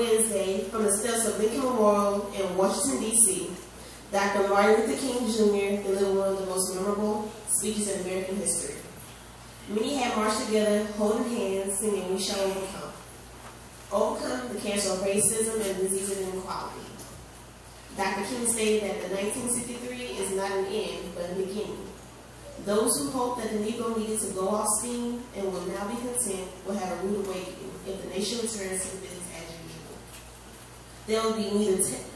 Wednesday, from the steps of Lincoln Memorial in Washington, D.C., Dr. Martin Luther King Jr. delivered one of the most memorable speeches in American history. Many had marched together, holding hands, singing, "We shall overcome." Overcome the cancer of racism and disease and inequality. Dr. King stated that the 1963 is not an end, but a beginning. Those who hoped that the Negro needed to go off steam and will now be content will have a rude awakening if the nation returns to business as usual. There will be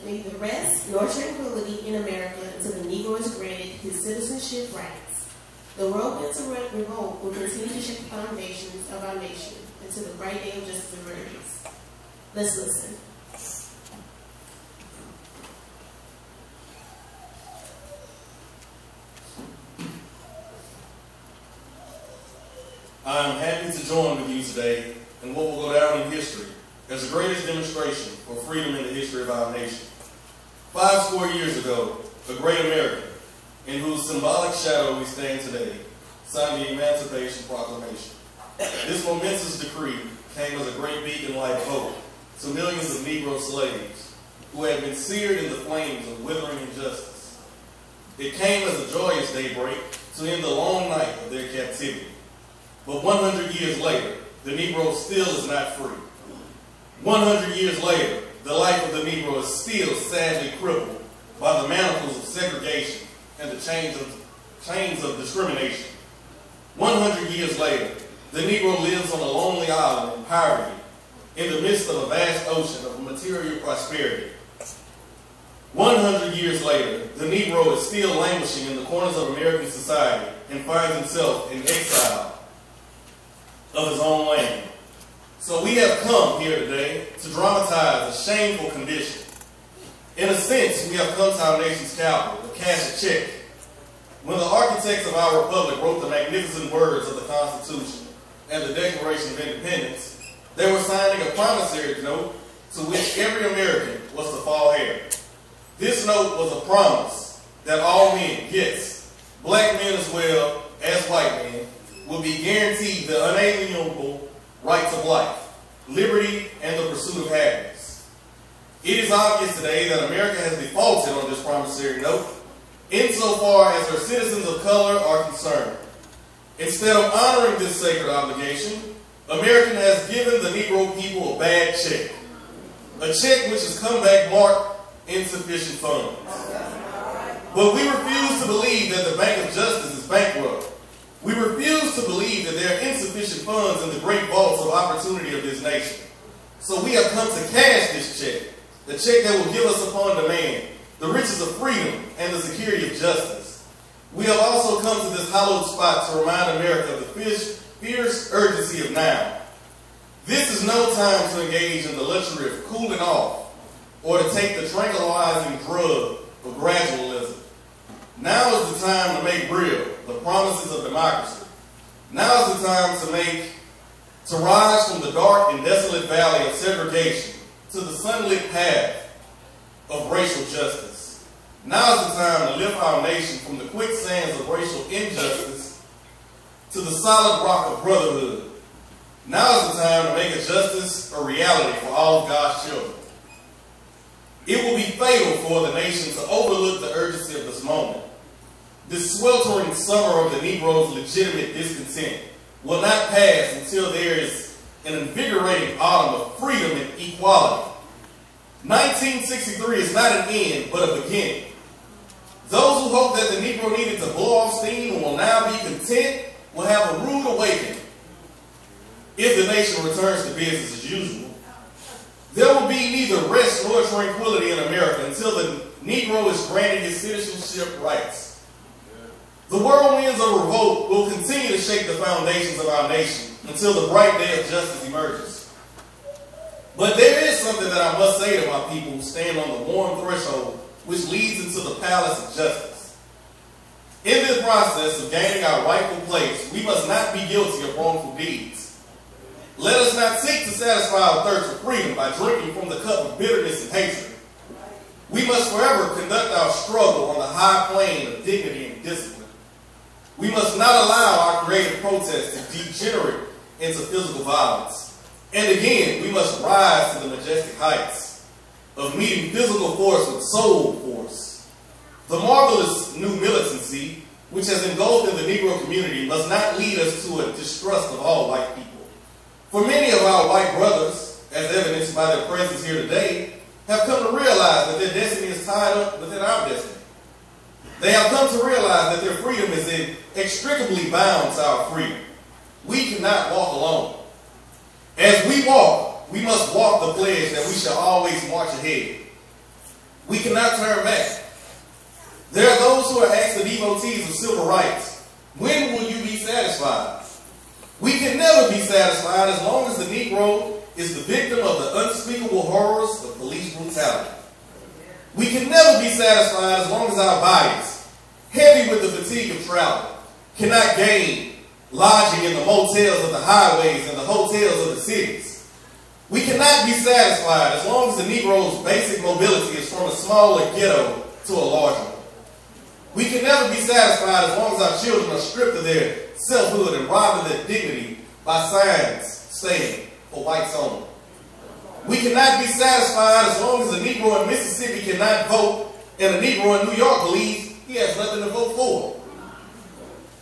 neither rest nor tranquility in America until the Negro is granted his citizenship rights. The whirlwinds of revolt will continue to shake the foundations of our nation until the bright day of justice emerges. Let's listen. I am happy to join with you today in what will go down in history as the greatest demonstration for freedom in the history of our nation. 50 years ago, a great American, in whose symbolic shadow we stand today, signed the Emancipation Proclamation. This momentous decree came as a great beacon light of hope to millions of Negro slaves who had been seared in the flames of withering injustice. It came as a joyous daybreak to end the long night of their captivity. But 100 years later, the Negro still is not free. 100 years later, the life of the Negro is still sadly crippled by the manacles of segregation and the chains of discrimination. 100 years later, the Negro lives on a lonely island in poverty in the midst of a vast ocean of material prosperity. 100 years later, the Negro is still languishing in the corners of American society and finds himself in exile of his own land. So we have come here today to dramatize a shameful condition. In a sense, we have come to our nation's capital to cash a check. When the architects of our republic wrote the magnificent words of the Constitution and the Declaration of Independence, they were signing a promissory note to which every American was to fall heir. This note was a promise that all men, yes, black men as well as white men, will be guaranteed the unalienable rights of life, liberty, and the pursuit of happiness. It is obvious today that America has defaulted on this promissory note insofar as her citizens of color are concerned. Instead of honoring this sacred obligation, America has given the Negro people a bad check. A check which has come back marked insufficient funds. But we refuse to believe that the Bank of Justice is bankrupt. We refuse to believe that there are insufficient funds in the great vaults of opportunity of this nation. So we have come to cash this check, the check that will give us upon demand the riches of freedom and the security of justice. We have also come to this hallowed spot to remind America of the fierce urgency of now. This is no time to engage in the luxury of cooling off or to take the tranquilizing drug of gradualism. Now is the time to make real the promises of democracy. Now is the time to rise from the dark and desolate valley of segregation to the sunlit path of racial justice. Now is the time to lift our nation from the quicksands of racial injustice to the solid rock of brotherhood. Now is the time to make justice a reality for all of God's children. It will be fatal for the nation to overlook the urgency of this moment. This sweltering summer of the Negro's legitimate discontent will not pass until there is an invigorating autumn of freedom and equality. 1963 is not an end, but a beginning. Those who hope that the Negro needed to blow off steam and will now be content will have a rude awakening if the nation returns to business as usual. There will be neither rest nor tranquility in America until the Negro is granted his citizenship rights. The whirlwinds of revolt will continue to shake the foundations of our nation until the bright day of justice emerges. But there is something that I must say to my people who stand on the warm threshold which leads into the palace of justice. In this process of gaining our rightful place, we must not be guilty of wrongful deeds. Let us not seek to satisfy our thirst for freedom by drinking from the cup of bitterness and hatred. We must forever conduct our struggle on the high plane of dignity and discipline. We must not allow our creative protest to degenerate into physical violence. And again, we must rise to the majestic heights of meeting physical force with soul force. The marvelous new militancy, which has engulfed in the Negro community, must not lead us to a distrust of all white people. For many of our white brothers, as evidenced by their presence here today, have come to realize that their destiny is tied up within our destiny. They have come to realize that their freedom is inextricably bound to our freedom. We cannot walk alone. As we walk, we must walk the pledge that we shall always march ahead. We cannot turn back. There are those who are asked the devotees of civil rights, when will you be satisfied? We can never be satisfied as long as the Negro is the victim of the unspeakable horrors of police brutality. We can never be satisfied as long as our bodies, heavy with the fatigue of travel, cannot gain lodging in the motels of the highways and the hotels of the cities. We cannot be satisfied as long as the Negro's basic mobility is from a smaller ghetto to a larger one. We can never be satisfied as long as our children are stripped of their selfhood and robbed of their dignity by signs saying, for whites only. We cannot be satisfied as long as a Negro in Mississippi cannot vote and a Negro in New York believes he has nothing to vote for.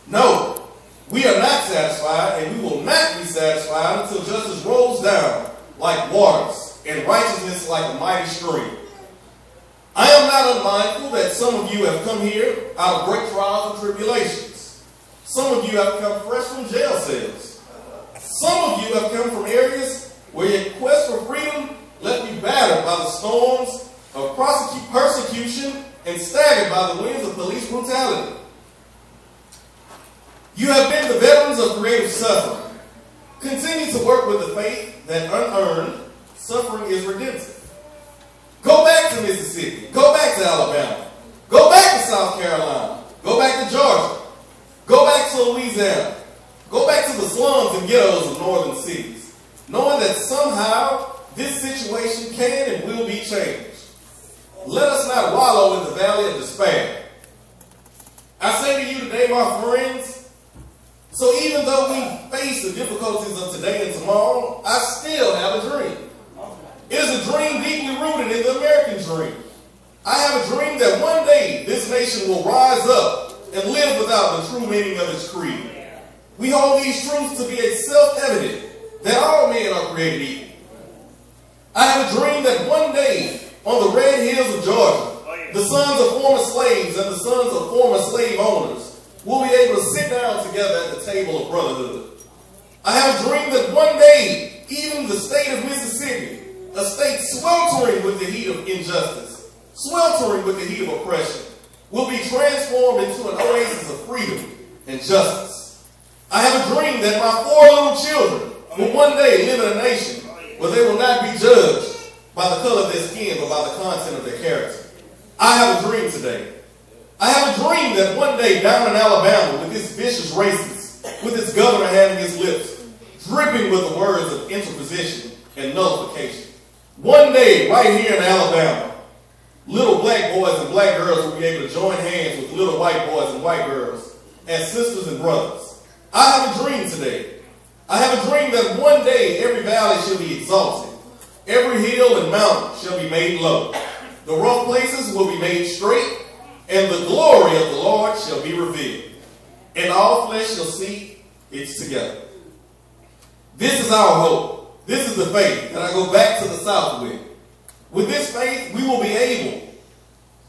No, we are not satisfied, and we will not be satisfied until justice rolls down like waters and righteousness like a mighty stream. I am not unmindful that some of you have come here out of great trials and tribulations. Some of you have come fresh from jail cells. Some of you have come from areas where your quest for freedom left you battered by the storms of persecution and staggered by the winds of police brutality. You have been the veterans of creative suffering. Continue to work with the faith that unearned suffering is redemptive. Go back to Mississippi. Go back to Alabama. Go back to South Carolina. Go back to Georgia. Go back to Louisiana. Go back to the slums and ghettos of northern cities, knowing that somehow this situation can and will be changed. Let us not wallow in the valley of despair. I say to you today, my friends, so even though we face the difficulties of today and tomorrow, I still have a dream. It is a dream deeply rooted in the American dream. I have a dream that one day this nation will rise up and live without the true meaning of its creed. We hold these truths to be self-evident, that all men are created equal. I have a dream that one day, on the red hills of Georgia, the sons of former slaves and the sons of former slave owners will be able to sit down together at the table of brotherhood. I have a dream that one day, even the state of Mississippi, a state sweltering with the heat of injustice, sweltering with the heat of oppression, will be transformed into an oasis of freedom and justice. I have a dream that my 4 little children will one day live in a nation where they will not be judged by the color of their skin, but by the content of their character. I have a dream today. I have a dream that one day down in Alabama, with its vicious racists, with its governor having his lips dripping with the words of interposition and nullification, one day right here in Alabama, little black boys and black girls will be able to join hands with little white boys and white girls as sisters and brothers. I have a dream today. I have a dream that one day every valley shall be exalted. Every hill and mountain shall be made low. The rough places will be made straight, and the glory of the Lord shall be revealed. And all flesh shall see it together. This is our hope. This is the faith that I go back to the South with. With this faith, we will be able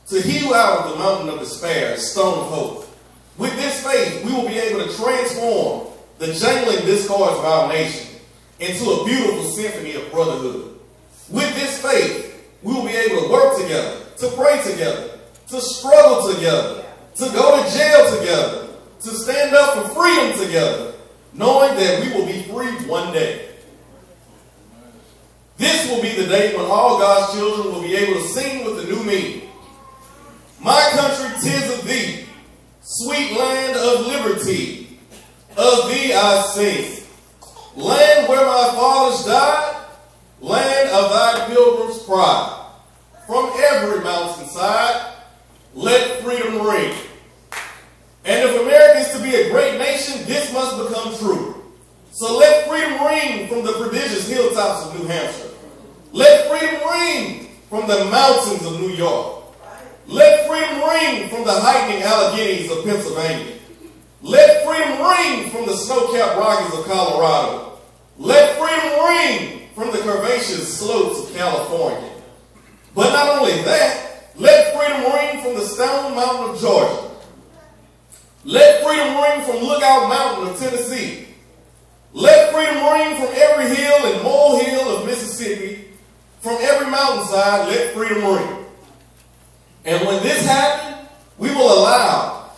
to hew out of the mountain of despair a stone of hope. With this faith, we will be able to transform the jangling discords of our nation into a beautiful symphony of brotherhood. With this faith, we will be able to work together, to pray together, to struggle together, to go to jail together, to stand up for freedom together, knowing that we will be free one day. This will be the day when all God's children will be able to sing with the new meaning. My country, 'tis of thee, sweet land of liberty, of thee I sing. Land where my fathers died, land of thy pilgrims' pride. From every mountainside, let freedom ring. And if America is to be a great nation, this must become true. So let freedom ring from the prodigious hilltops of New Hampshire. Let freedom ring from the mountains of New York. Let freedom ring from the heightening Alleghenies of Pennsylvania. Let freedom ring from the snow-capped Rockies of Colorado. Let freedom ring from the curvaceous slopes of California. But not only that, let freedom ring from the Stone Mountain of Georgia. Let freedom ring from Lookout Mountain of Tennessee. Let freedom ring from every hill and molehill of Mississippi. From every mountainside, let freedom ring. And when this happens, we will allow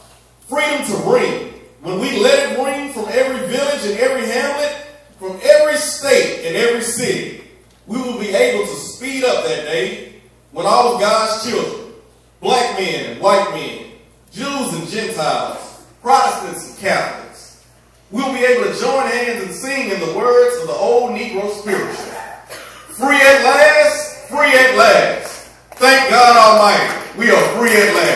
freedom to ring. When we let it ring from every village and every hamlet, from every state and every city, we will be able to speed up that day when all of God's children, black men and white men, Jews and Gentiles, Protestants and Catholics, we'll be able to join hands and sing in the words of the old Negro spiritual. Free at last, free at last. Thank God Almighty, we are free at last.